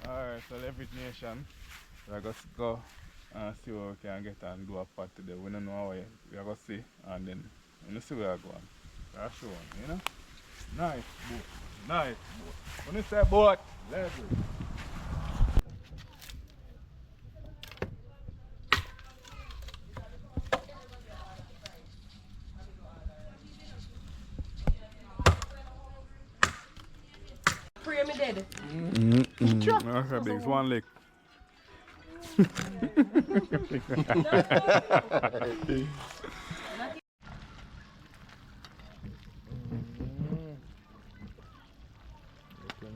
Alright, so Leverage Nation, we're going to go and see what we can get and do a part today. We don't know how we are going to see, and then we'll see where we're going. That's sure, you know? Nice boat, nice boat. When you say boat, leverage. Pray me dead. That's a big one leg.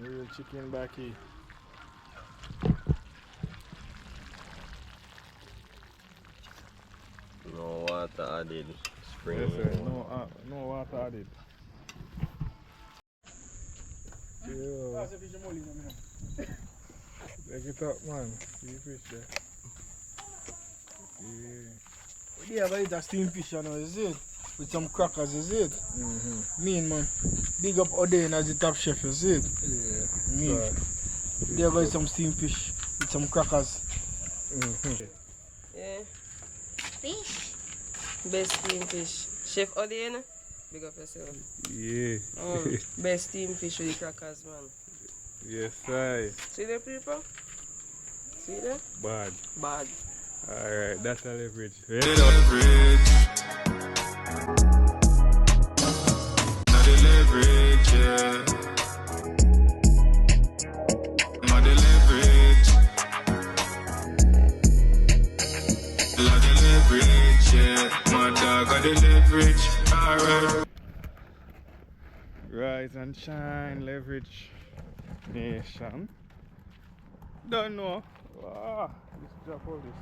Real chicken back here. No water added. Spring. Yes, sir. No water added. Yeah. Take it up, man. See fish there. Yeah. Yeah, but it's a steamed fish, you know, is it? With some crackers, is it? Mean, man. Big up Odain as the top chef, is it? Yeah. Mean. There goes some steamed fish with some crackers. Yeah. Fish. Best steamed fish. Chef Odain, big up yourself. Yeah. Best steamed fish with the crackers, man. Yes, sir. See there, people? See there? Bad. Bad. Alright, that's a leverage. Rise and shine, Leverage Nation. Don't know. Wow, let's drop all this.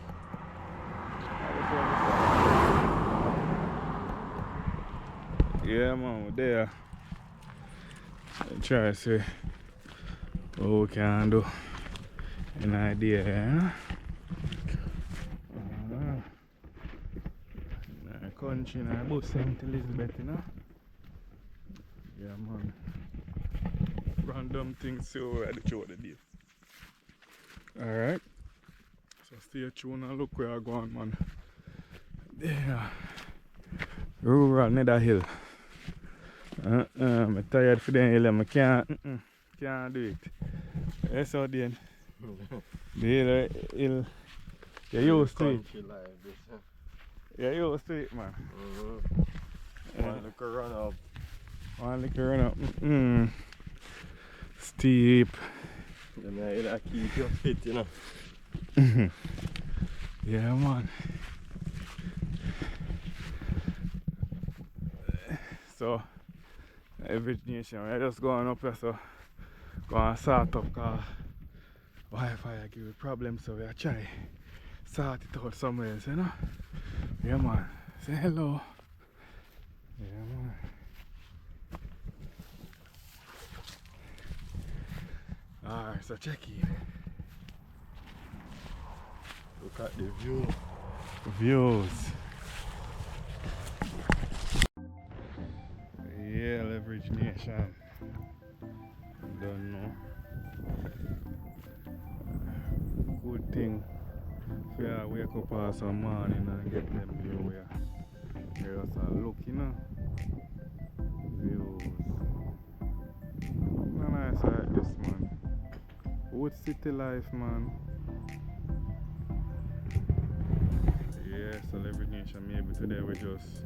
Yeah, man, we're there. Try to see what we can do. An idea, yeah? Country now, about St. Elizabeth, you know? Yeah, man. Random things, so we're at the show today. Alright. So stay tuned and look where I go on, man. There. Rural Nether Hill. I'm tired for them hill, I can't do it. Yes, how then. The hill, you're used to it. You're used to it, man. One little run up. One little run up. Steep. And I keep your fit, you know. Yeah, man. So, Leverage Nation, we're just going up here, so going to sort up because Wi-Fi give a problem, so we're trying to sort it out somewhere else, you know? Yeah, man. Say hello. Yeah, man. Alright, so check in. Look at the view. Views. Yeah, Leverage Nation. Don't know. Good thing. If you wake up on some morning and get them view where you just look, you know. Views. Not nice like this, man. Wood city life, man. Yeah, so Leverage Nation, maybe today we just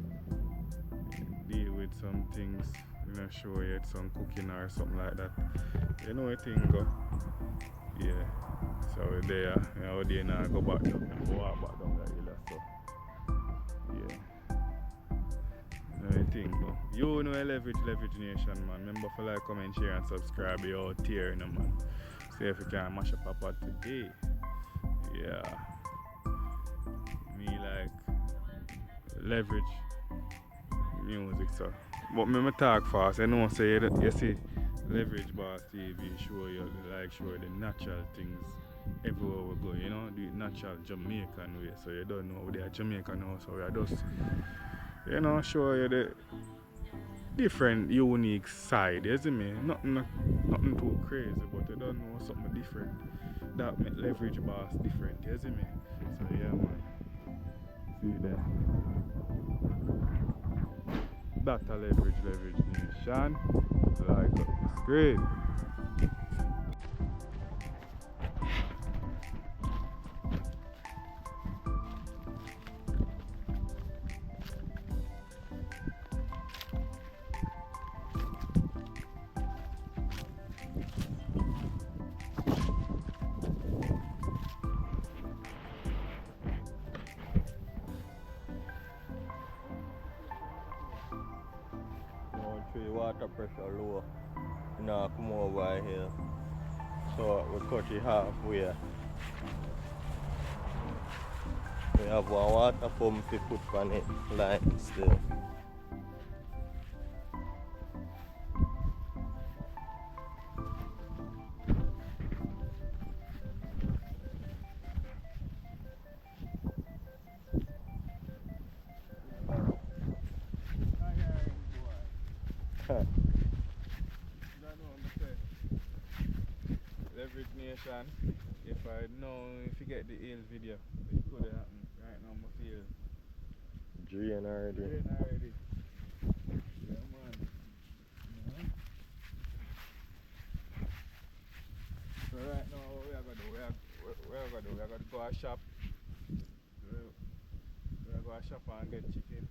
deal with some things. We're not sure yet, some cooking or something like that. You know a thing go. Yeah. So we're there. You know, we're now go back down and go walk back down that hill. So yeah. You know a thing go. You know a Leverage Nation, man. Remember to like, comment, share and subscribe. You're out here, you know, man. See if you can mash up a pot today. Yeah. Me like Leverage music, so. But me talk fast. I know say you see Leverage Boss TV show you like show the natural things everywhere we go, you know, the natural Jamaican way. So you don't know they are Jamaican now, so we are just, you know, show you the different unique side, you see me? Nothing too crazy, but you don't know something different. that make leverage boss different, you see me? So yeah man. See there. That a leverage nation. Like up the screen. Tree water pressure low. Now come over here. So we cut it halfway. We have one water pump to put on it line still. Leverage nation. If I know if you get the ill video, it could happen. Right now I feel Drain already. drain already. Yeah man. Yeah. So right now what we are gonna do, we are gonna go a shop. We are going to shop and get chicken.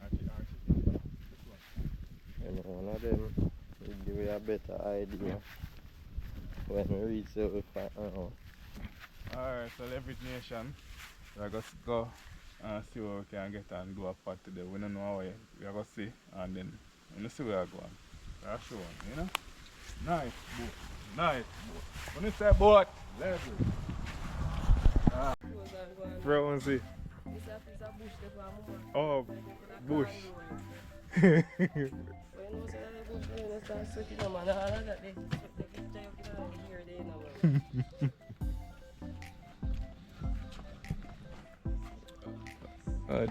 Our chicken. This one. And one of them will give you a better idea when we reach there we find out. Alright, so leverage nation. We are going to go and see what we can get and do a pot today. We don't know how we are going to see and then we will see where we are going. That's sure, you know? Nice boat. Nice boat. When you say boat, leverage. Bro, and see. Oh, bush.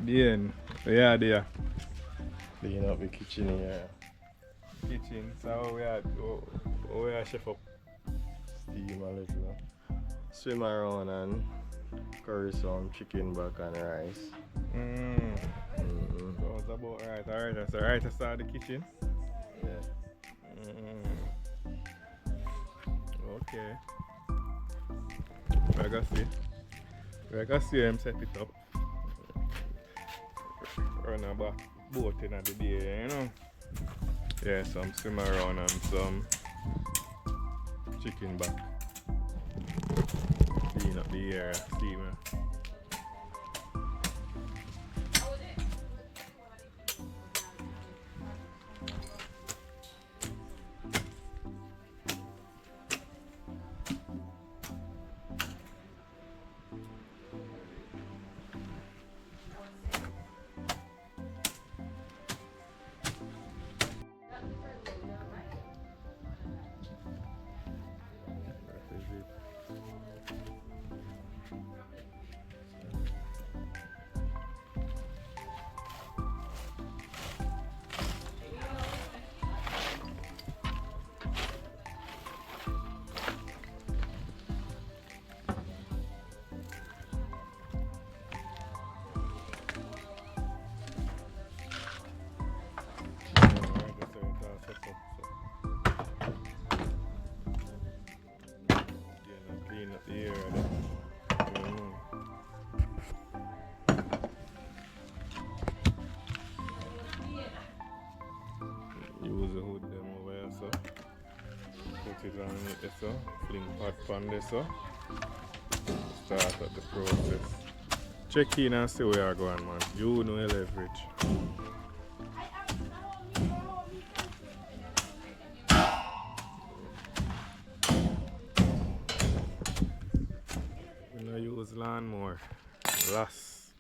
Then, yeah, there. Clean up the kitchen here. Kitchen, so we are chef up. Steam a little. Swim around and curry some chicken back and rice. So it's about right. Alright, so right to start the kitchen. Yeah. Okay. We're gonna see him set it up. Run a back boat in the day, you know. Yeah, some swim around and some chicken back. Clean up the area, see man. Clean up the area there. Use the hood them over here so. Put it on it there so. Fling pot pan there so. Start up the process. Check in and see where you're going man. You know your leverage. We don't use lawnmower. Loss.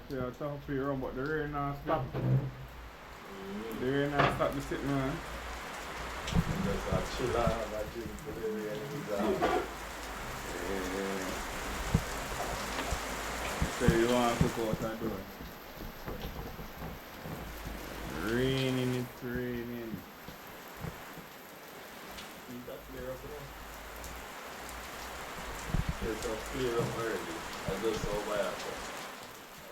Yeah, top of your run, but the rain now stop. stop the sit, man. Just a chill and have a drink for the rain is out. So you want to cook out and do it? Raining, it's raining. Is that clear up now? It's up clear up already. I just saw by after. I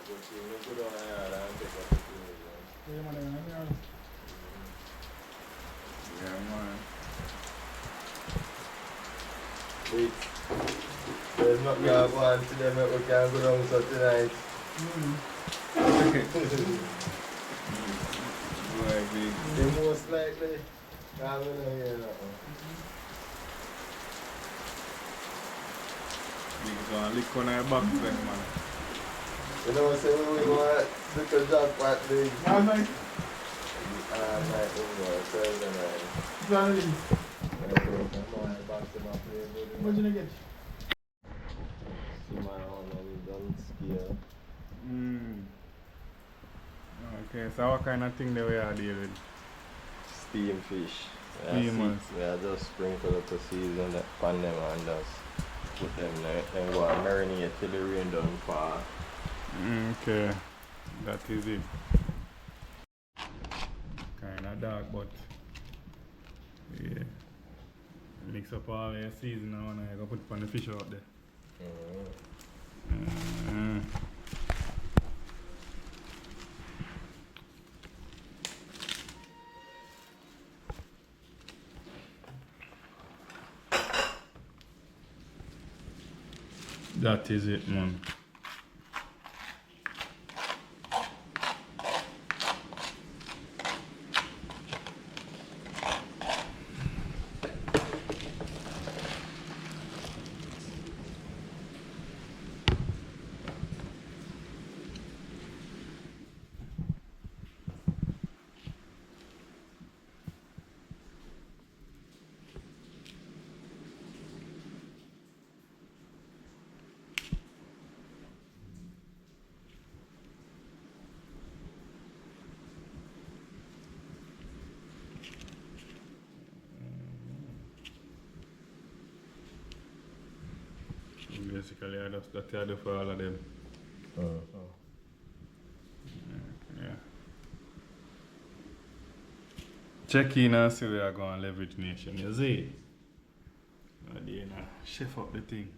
go see me go down here and take up the clear. Yeah, man. Wait. There's nothing going to go on today, mate. We can't go down so tonight. Boy, big. The most likely. I'm going to hear that one. Big gonna lick on our back then, man. You know what I'm saying? We want little jackpot big. All night. Night over, Thursday night. Finally. What What did you get? See my own and don't scare. Okay, so what kind of thing that we are dealing with? Steam fish. Steamers. We are just sprinkle up the season upon them and just put them there. Then go and marinate till the rain don't fall. Okay, that is it. Kinda dark, but yeah. Mix up all your season now and I go put on the fish out there. That is it, man. Basically, I just that I do for all of them. Yeah. Check in and see where I go on Leverage Nation, you see? And then chef up the thing.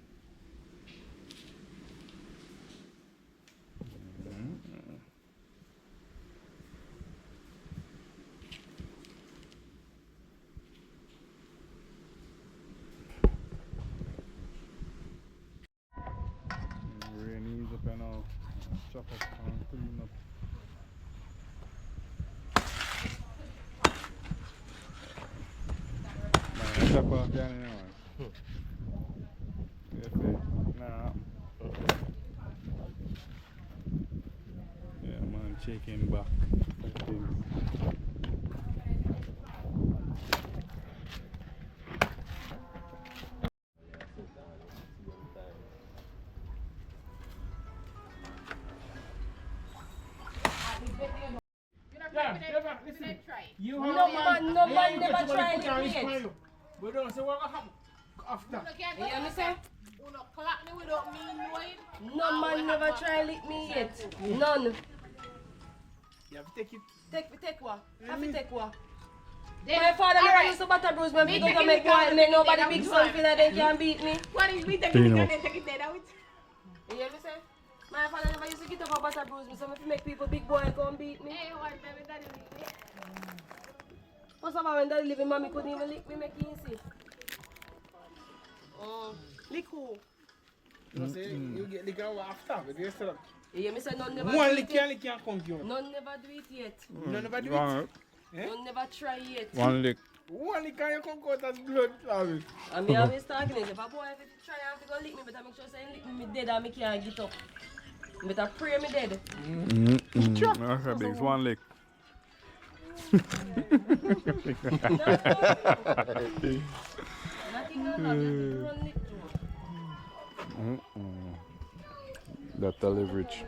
Rain is up and now. Chop up and clean up. Man, chop off the animal. You see? Nah. Yeah, man, chicken back. Listen. You No man never tried it yet. We don't say what happen after. You understand? No No man never try lick me yet. None. You have to take it. Take what? Have to take what? My father never used to butter bruise me because I make nobody big son feel like they can beat me. What is we take You it know. and then take it there out? You hear me say? My father never used to get up a butter bruise me, so if you make people big boy come beat me. Hey, one time we got it. What's about when daddy living, mommy couldn't even lick me, make you see. Lick who? You know, say you get liquor after, but you still You hear me say none never one do lick it yet. can't come to you. None never do it yet. None never do it. One, None never try yet. one lick. One lick can you come out as blood flowers. And me always talking is if a boy if he try and if he go lick me, better make sure say he lick me dead and me can't get up. Better pray me dead. Okay, big one lick. Nothing no love, you run lick too. That's the leverage.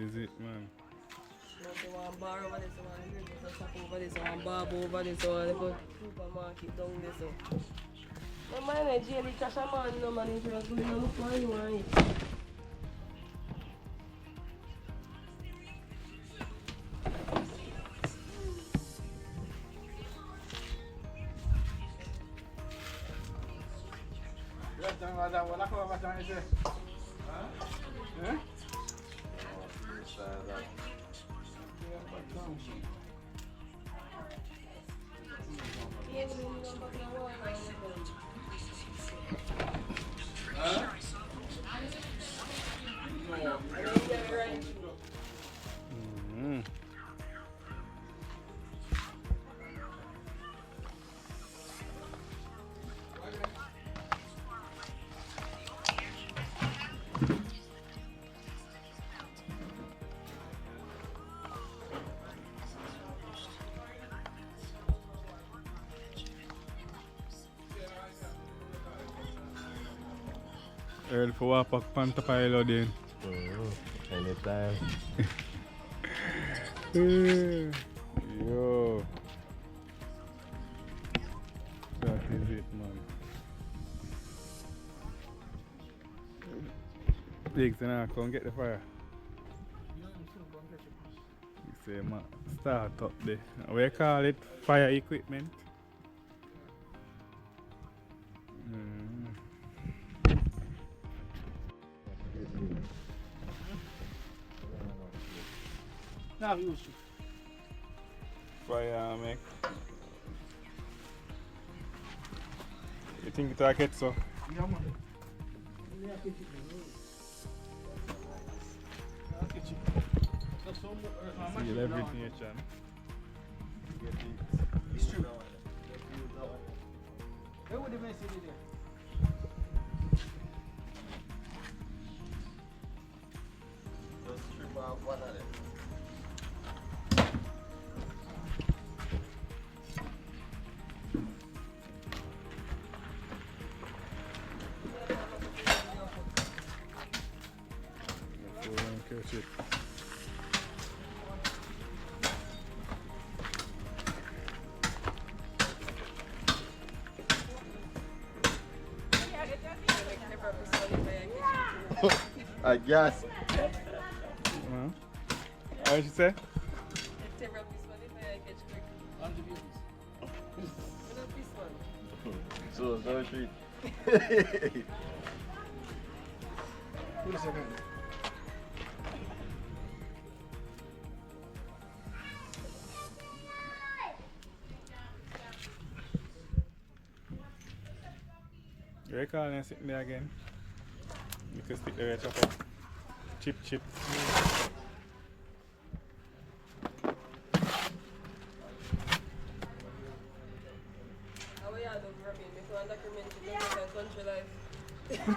is it, man. One bar over this, one shop over this, one bar over this, one little supermarket down there. So. No man, I jail it, cash a man, no man, if you're good enough for you, want it. Early for walk back Panther Pile then. Anytime. Yo. That is it, man. Pigs now come get the fire. You say, man, start up there. We call it fire equipment. Now use it. Fire make. You think it will get so? Yeah, man. Yeah, catch it. I'll catch it. That's so much. See everything, Chan. It's true. Where would the message be there? Just strip off one of them. Catch it. I guess. What did you say? So sweet. Wait a second. You recall and sitting there again? You can stick the red chopper. Chip.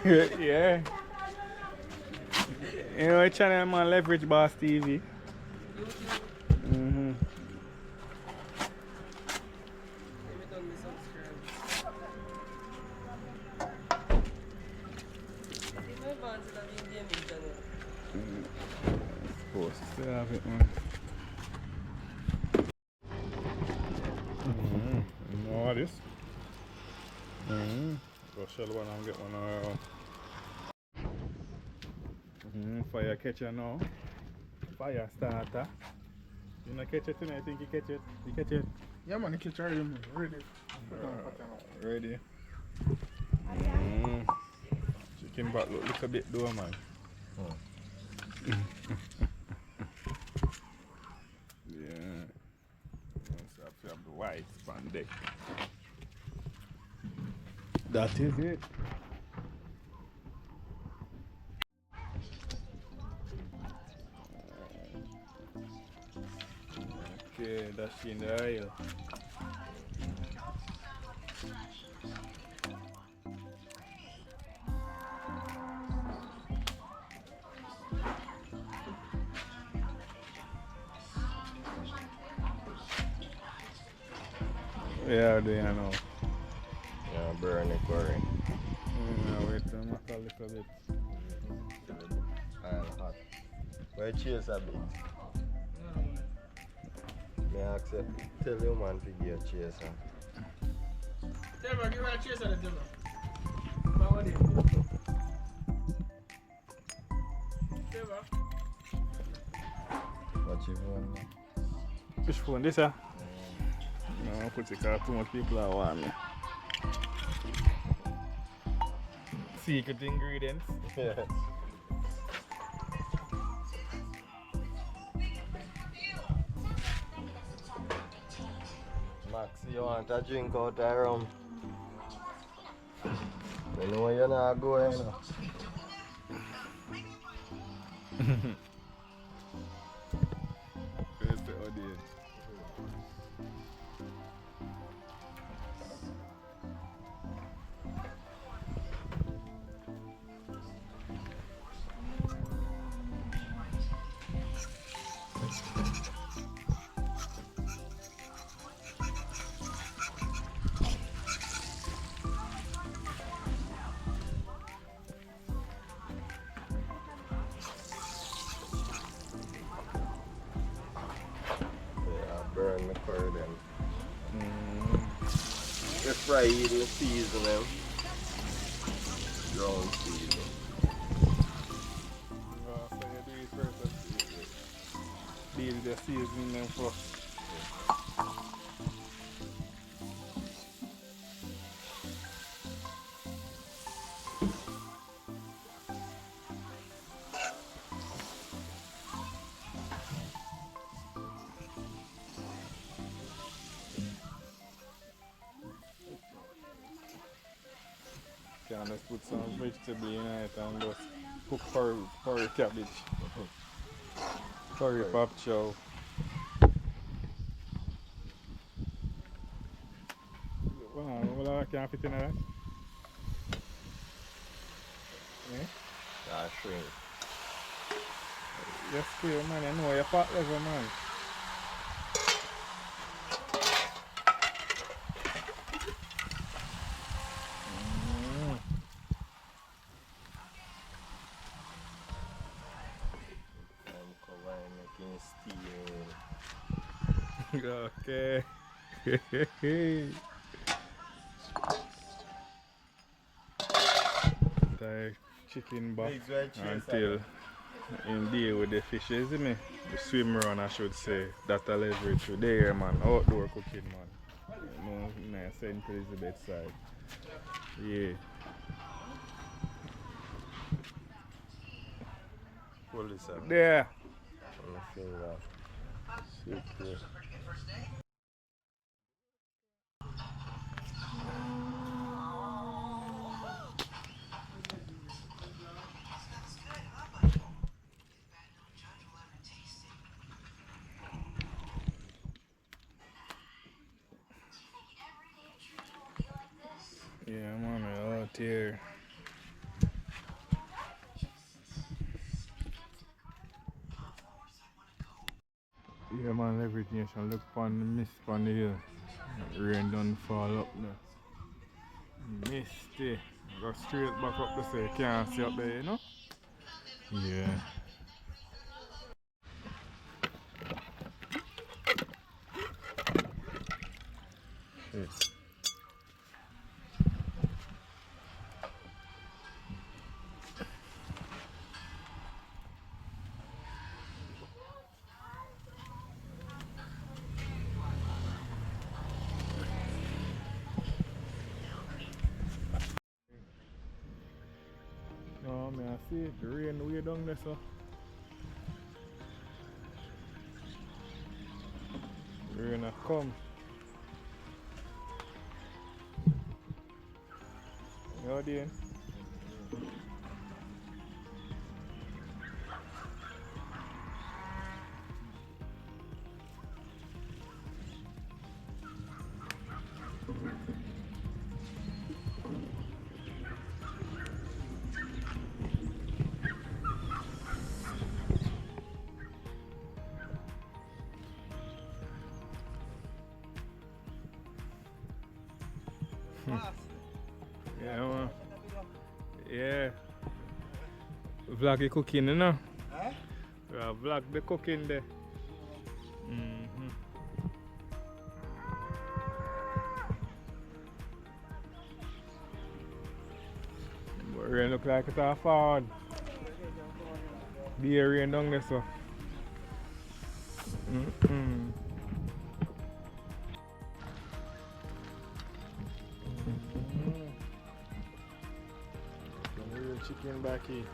Yeah. You know the channel man leverageboss TV. Supposed to still have it, man. You know what this? Go shell one and get one fire catcher now. Fire starter. You not catch it tonight? I think you catch it. You catch it? Yeah, man, you catch it ready. Ready. Chicken back look a bit though, man. Yeah. Once I have the white span deck. That is it. Okay, that's in the oil. Yeah, do you know? Yeah, burn it, curry. Yeah, wait till I make a little bit. Oil hot. Why chase a bit? No, man. May I accept? Tell your man to give a chaser. Trevor, give her a chase at the Trevor. Power there. Trevor. What you want? Which phone this, No, I put it because too much people are want me. Secret ingredients. Yes. Max, you want a drink out of rum? You know you're not going, you know. Where's the audience? Burn the curd then. We fry it in the seasoning. Ground seasoning. So you do it first. Deal the seasoning them first. Can just put some vegetable in it and just cook curry cabbage. Curry pop chow. Well, I can't fit in that. Yeah? That shrink. Yes, clear man, you know your pot level man. I'm covering making steam. Okay. The chicken back Biggs, why chase until in deal with the fish, you see me? The swim run, I should say. That a leverage to there, man. Outdoor cooking, man. You know, nice St. Elizabeth side. Yeah. Pull this out. There. On the finger. Super. Yeah, man, we're out here. Yeah, man, everything should look on the mist on the hill. Rain don't fall up now. Misty. Go straight back up to say, can't see up there, you know? Yeah. Shit. No, man, I see the rain way down there, so. Rain a come. How doing? Yeah, man. Yeah. Vloggy cooking, you know? Huh? Vlog the cooking there. Mm-hmm. But rain look like it's a forward. The rain down there so. Mm-hmm. Real chicken back here.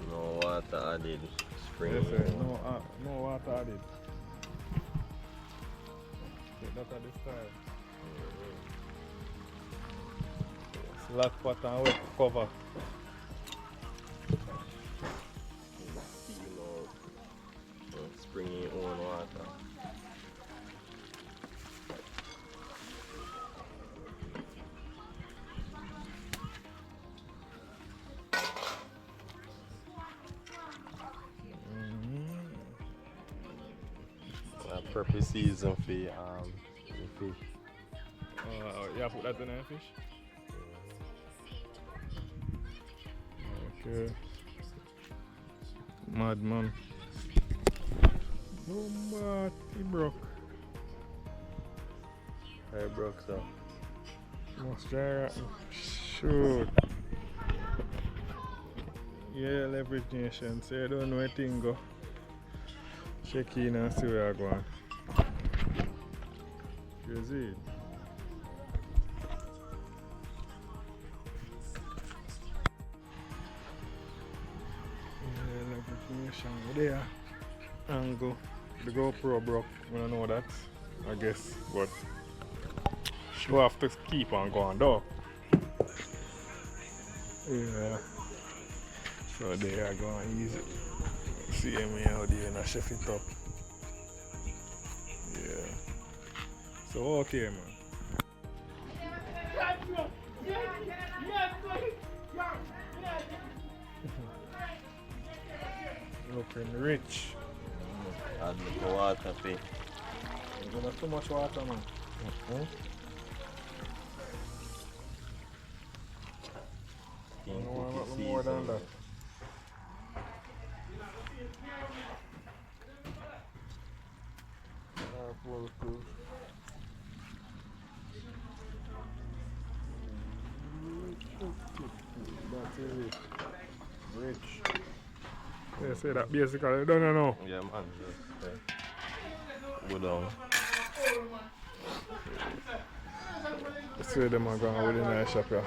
No water added. Spring. Yes, sir. No water added. Take that at this time. Slack pot and wet cover. Steam out. Spring your own water. Purpose season for the fish. Yeah, put that in the fish. Okay. Madman. Oh, man, he broke. I broke so. Must try. Shoot. Yeah, leverage nation. So you don't know anything go. Check in and see where I go on. Crazy. Yeah, leverage nation. There. Angle. The GoPro broke. I don't know that. I guess. But you have to keep on going though. Yeah. So there I go and easy. See me out there and I chef it up. Yeah. So okay man. Looking rich. Add the water for. You got too much water, man. You want a little more than that. That's it. Rich. Yeah, say that basically, don't you know? Yeah, man. Just go down. Let's see them are going with the nice shop here.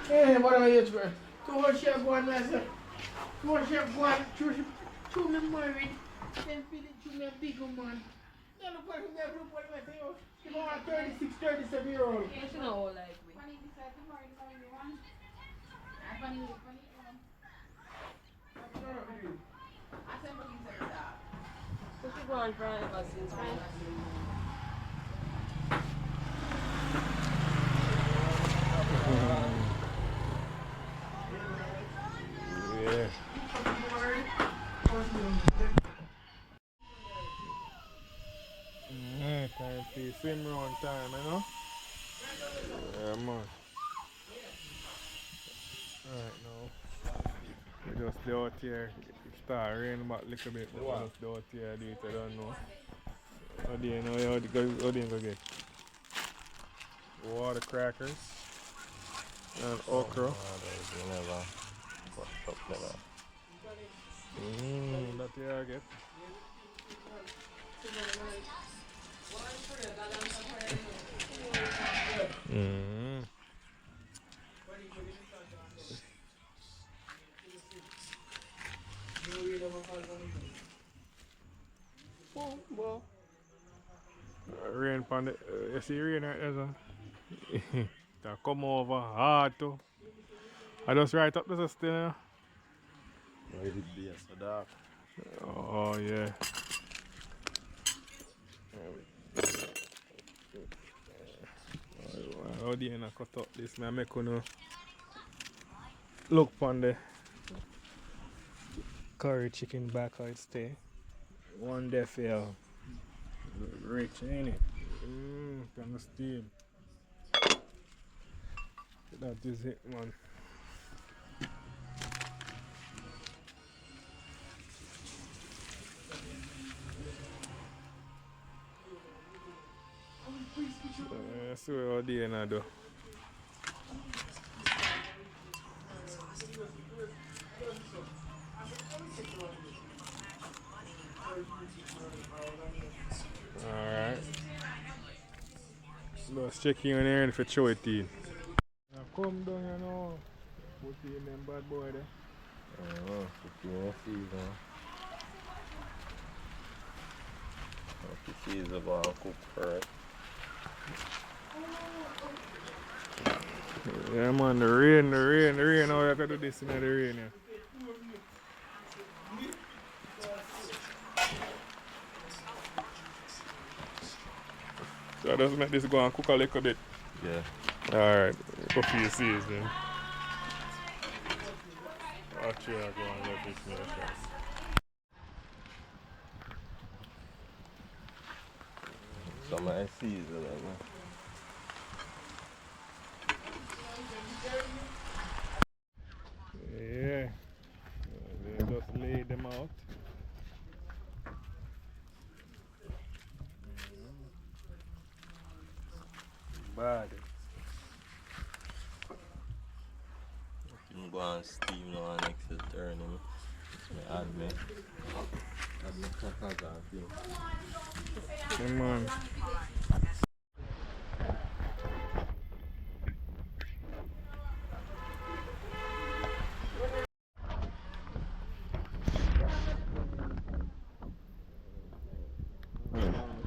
Hey, what are you doing? Two horse share one, master. Two horse share one. Two men married. Then feeding two men big man. Then look what we have. Look what we say. You know, 36, 37-year-old. You should know like we. So she gone for ever since, right? Yeah. Time to swim round time, you know? Yeah, man. Right now, we just stay out here. It start raining back a little bit, but we just stay out here, do it, I don't know. How do you know how do you go get? Water crackers and okra. That you I get. Rain pan the, you see rain right there, son? That come over hard too. I just right up this still, you know? Why did be so dark? Oh yeah. How do you cut up this? I make you look on the curry chicken back how it stay. One day for you. Rich, ain't it? Kind of steam. That is it, man. See what they now do. Alright. Let's check in here if it's show it in. Now come down, you know. Put in them bad boy there. Put in a season. If the ball cook first. Yeah man, the rain. Now you gotta do this in the rain. Yeah. So just make this go and cook a little bit. Yeah. Alright, cook for your season. Actually, I go and let this make sense. Some of the season, man. Yeah. They just lay them out. Bad. You go and steam now and next to turn him. Add me crackers and things. Yeah, man.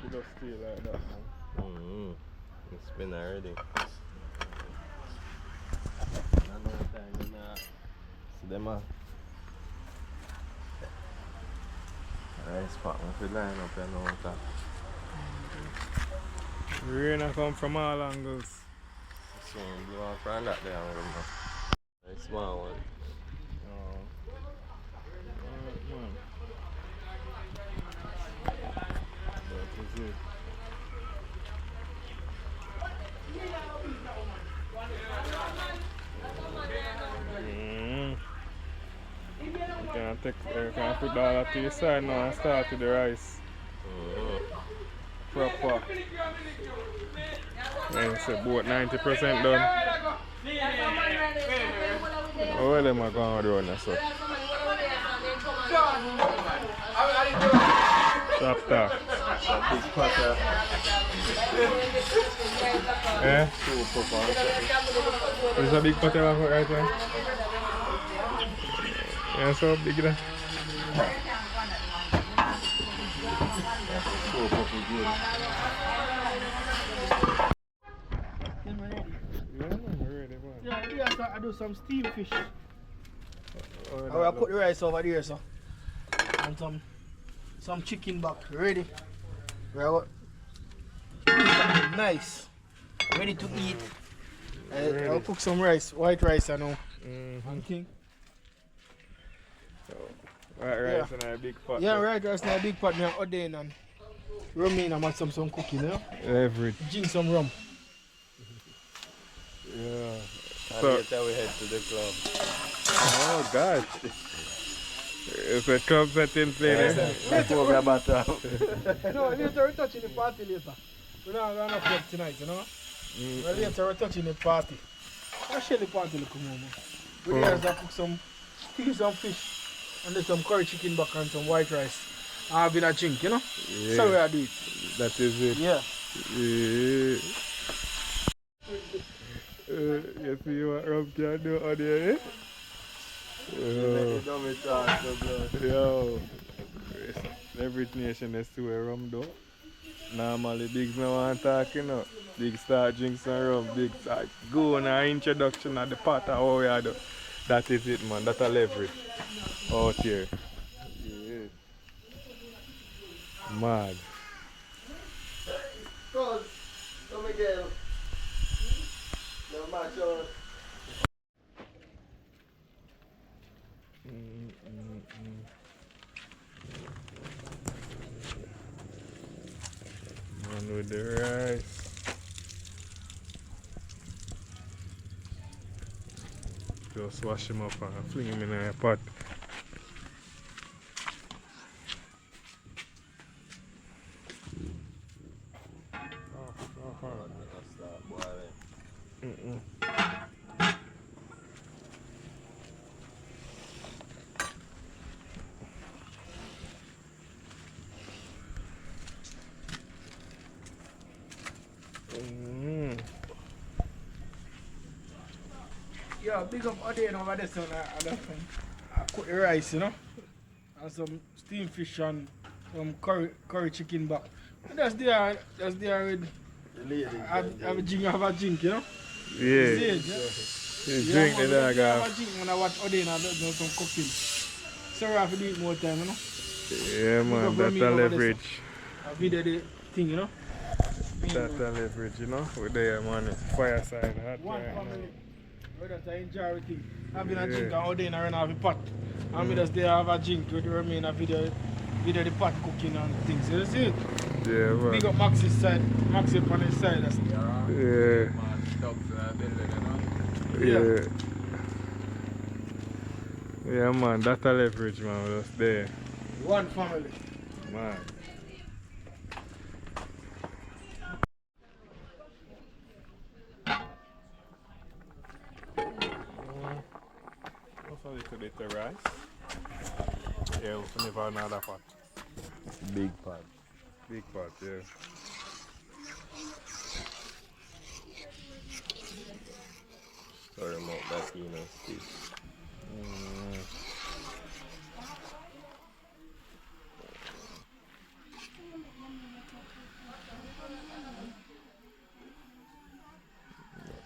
You just stay like that, man. It's been already. Another time, you know. See them man. Nice spot, if you line up and all that. Rain a come from all angles. So you want to find that there, nice small one. Oh. Alright, man. That is it. You can put all that to your side now and start with the rice. Proper. And it's about 90% done. All them are going to run this up. Stop that. Big potter. Eh? Super fun. There's a big potter right there. Yeah, so big there. Super good. Yeah, I'm ready, man. Yeah, I do some steam fish. Oh, I will put the rice over there, so. And some chicken back ready. Right. Nice. Ready to eat. I'll cook some rice, white rice I know. And thing. So, white rice in a big pot. Yeah, white rice in a big pot. Me and Oden and rum in and some cooking, you know? Everything. Drink some rum. Yeah. And So, later we head to the club. oh gosh. It's a club setting play there. Before we about to No, later we're touching the party later. We're not going to club tonight, you know? Well, later we're touching the party. I'll share the party look more, man. We have to cook some fish and then some curry chicken back and some white rice. And having a drink, you know? Yeah. So we are doing it. That is it. Yeah. You see what Rob can do on there, eh? Yo. Every nation has to wear rum though. Normally bigs no want to talk, you know. Big start drink some rum, big start go on an introduction at the pot of how we are do. That is it, man. That's a leverage out here. Yeah. Mad. So Miguel. No macho. with the rice. Just wash him up and fling him in a pot. Start boiling. Yo, big up Odin over there, son. I cook the rice, you know, and some steamed fish and some curry chicken back. And that's there with have a drink, you know. Yeah. See it, You drink the dog have off. a drink when I watch Odin and do some cooking. Sorry, I have to do it more time, you know. Yeah, man, that's a leverage. I video the thing, you know. That's a leverage, you know. We're there, man. It's fireside hot One right family. now. Whether I enjoy everything. I've been a Yeah. drink and Odin and run off the pot. And me just there have a drink with the remaining video the pot cooking and things. You see it? Yeah, man. Big up Max's side. Maxi up on his side. That's Yeah. Yeah. Yeah, man, that's a leverage, man. We're just there. one family. Man. Also a little bit of rice. Yeah, we can never another pot. Big pot. Big pot, yeah. Sorry about that, you know.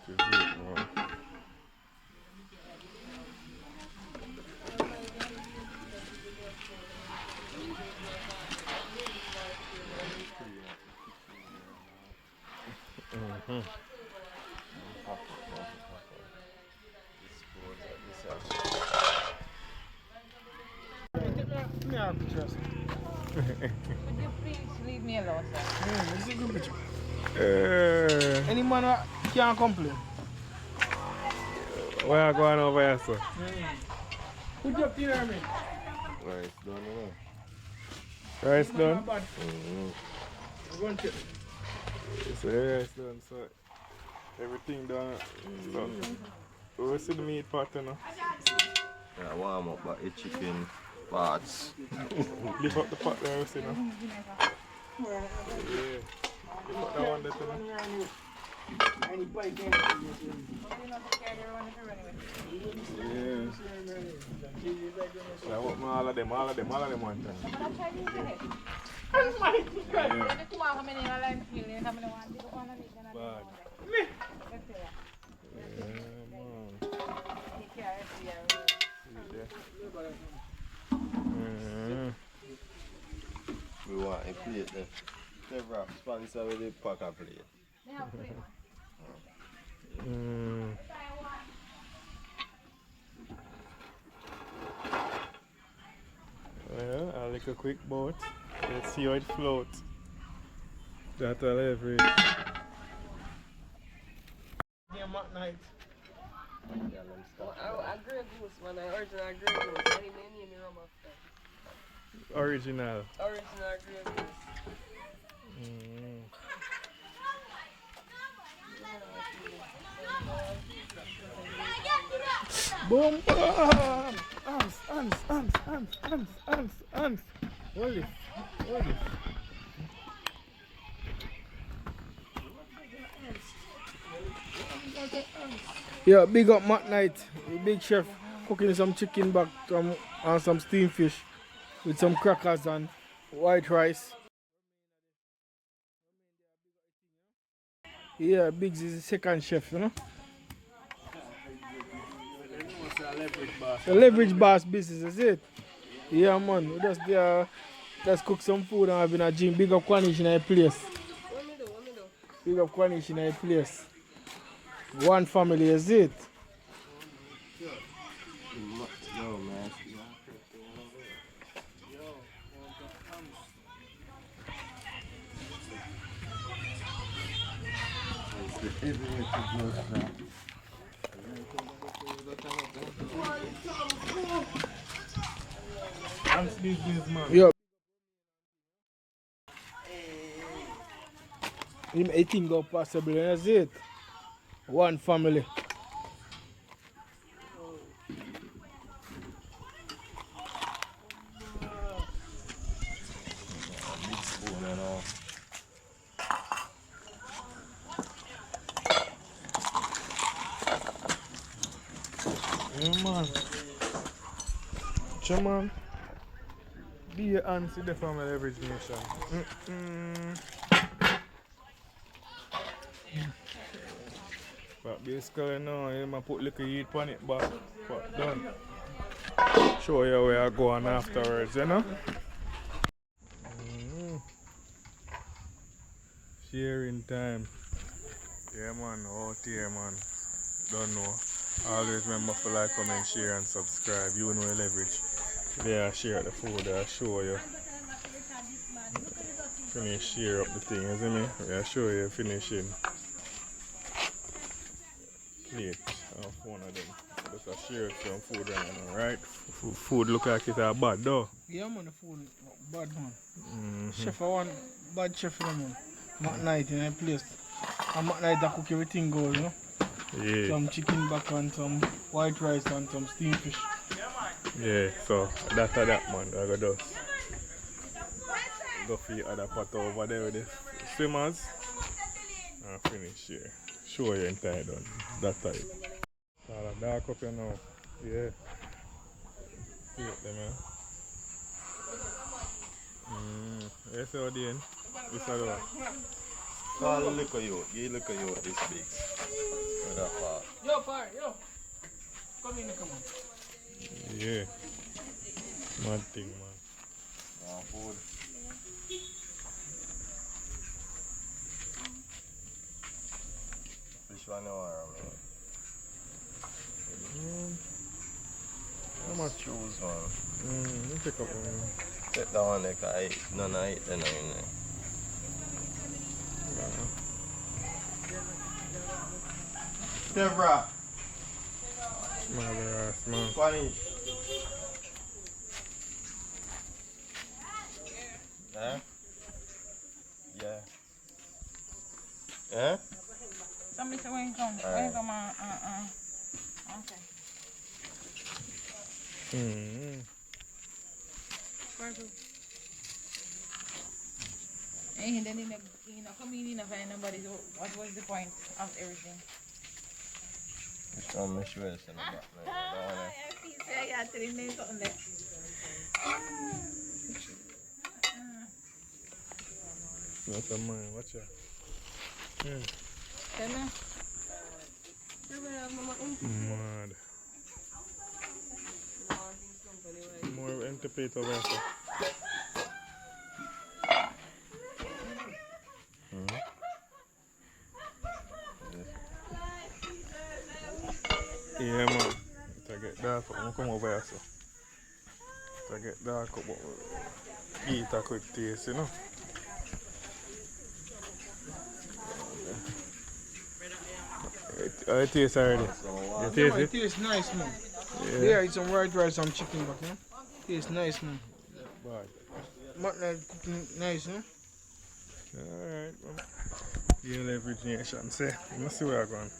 That is it, man. Me have pictures. Could you please leave me alone, sir? This is a good picture. Any man can't complain. Where are you going over here, sir? Good job, you know what I mean? Rice done, you know. Rice done? Not bad. We're going to It's rice done, so everything done. So, we see the meat pot, you know. Yeah, warm up but the chicken parts. Lift up the pot there, we see, you know. Yeah. Lift up that one there, you know. any bike in Yeah. So I want all of them one time. Bad. We want a plate there. Never sponsor with the pack a plate. Well, I'll lick a quick boat. Let's see how it floats. That's a leverage. game at night. I Grey Goose, man. I original Grey Goose. I didn't name me rum after. Original. Original Grey Goose. Boom! Ants. Hold it. Yeah, big up Matt Knight, the big chef, cooking some chicken back and some steamed fish with some crackers and white rice. Yeah, Biggs is the second chef, you know. The leverage boss business, is it? Yeah, man. We just cook some food and having a gym. Big up Quanish in a place. What me do? Big up Quanish in a place. One family, is it? No, man. Hans businessman. Yo. I think go possible, that's it. One family. Big spoon, you know. Yeah, man. Come on. Be a answer the family leverage nation. But basically now, you might put little heat on it, but done. Show you where I go on afterwards, you know? Sharing time. Yeah, man, out here, man. Don't know. Always remember to like, comment, share, and subscribe. You know leverage. There I share the food, I show you. Finish share up the thing, isn't it? I show you finishing. Plate of one of them. Just a share some food right now, right? Food look like it's bad though. Yeah, man, the food bad, man. Chef, I want bad chef, man. Mac night in a place. And Mac night I cook everything good, you know? Yeah. Some chicken back and some white rice and some steamed fish. Yeah, so that's that, man. I got just go for the other pot over there with the swimmers and finish here. Show you entire done. That's it. All dark up here now. Yeah. See it there, man. Yes, how the end? This is the Call the liquor you. You look at you this big. With that part. Yo, fire, yo. Come in, come on. yeah. Mad thing, man. Food. Which one you want, man? How much? Choose one. Let me pick up one. Take that one, like I eat. None I eat, then I eat. Debra. Small ass, man. Spanish. Yeah? Yeah. Yeah? Somebody say when you come. When you come okay. And then come in and find nobody. So what was the point of everything? Just want to make sure it's in the back. Yeah, to the name something there. That's a man, watch out. Tell me. Mad. More empty plate over here. Yeah, man. If I get dark, I'm gonna come over here, so. If I get dark, but eat a quick taste, you know. It tastes already. You Yeah, taste man, it? it tastes nice, man. Yeah. Yeah, it's some white rice, some chicken back, you know? Tastes nice, man. Bad. Mac night cooking nice, you know? Alright, man. Yeah, leverage nation, say. Let's see where I'm going.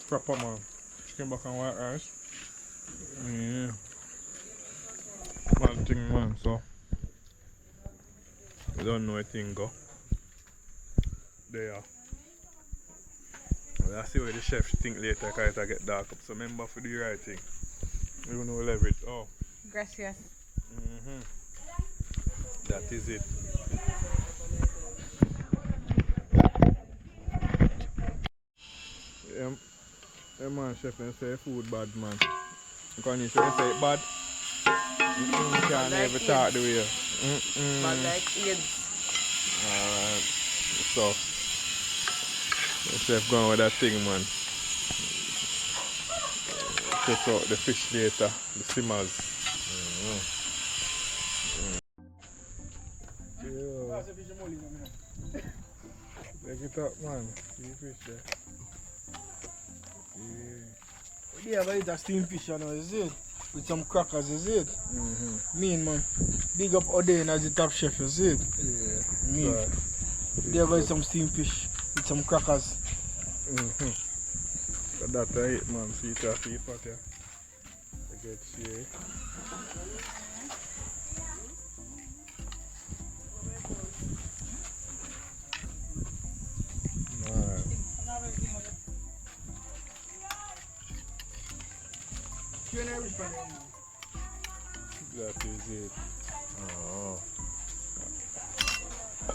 Proper, man. Chicken back and white rice. Yeah. Mad thing, man, so. You don't know a thing go. There. We'll see where the chef think later because it'll get dark up. So remember for the right thing. You know leverage. Oh. Gracias. That is it. Yeah, man, chef, they say food bad, man. Because you say it bad. You can't never talk the way. Bad like AIDS. Alright. So, the chef going with that thing, man. test out the fish later, the simmers. Yeah. Take it up, man. See fish there. Yeah. Yeah, but it's a steamed fish, you know, is it? With some crackers, is it? Mean, man. Big up Odain as the top chef, is it? Yeah. Mean. Right. There goes some steamed fish with some crackers. So that's it, man. See it off the pot, yeah. I get share. Man. That is it. Oh.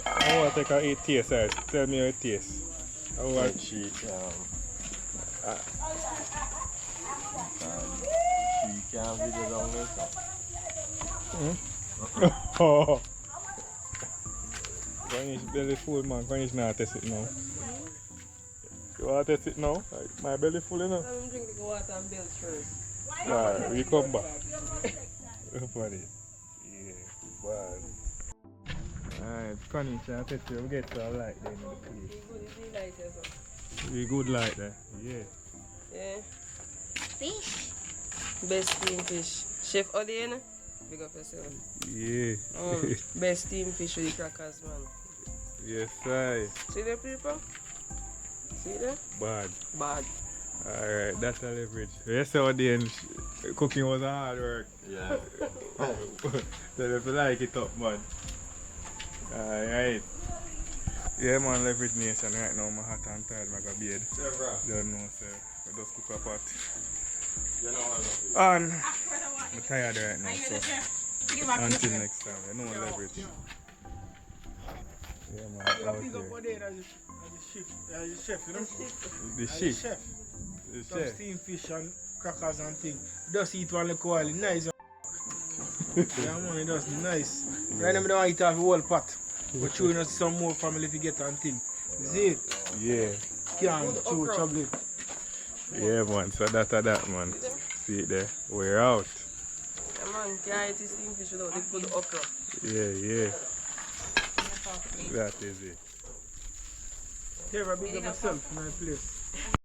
I want to take a taste, right? Tell me how it tastes. I want She can't video down this. Oh. Finish belly full, man. Finish now test it now. You want to test it now? Like, my belly full enough. I'm drinking the water and bills first. Alright, we come back. Funny. Yeah, bad. Alright, Connie, I'll test you. We get to a light there in the place. Good, light as well. We good light there. Yeah. Yeah. Fish. Best steam fish. Chef Odain, big up yourself. Yeah. Best steam fish with the crackers, man. Yes, I. See there, people? See there? Bad. Bad. Alright, that's a leverage. Yesterday, cooking was hard work. Yeah. So if you like it up, man. Alright. Yeah, man, leverage nation right now. I'm hot and tired, I got bed. Yeah, bro. Don't know, sir. I just cook a pot. You know what I And I'm tired right now, so until next time, I know leverage. Yeah, man, out Big up here. Odain as the chef, you know? The As the sheep, chef. the Some chef. steamed fish and crackers and things. Just eat one little while, nice. Yeah, man, it does nice. Right now, I don't eat off the whole pot. But showing us some more family if you get and thing. Is it? Yeah, Can't show trouble. yeah, man, so that, man. See it there, we're out. Yeah, man, can't eat steam fish without the good okra. Yeah. That is it. Never big up yourself in my place.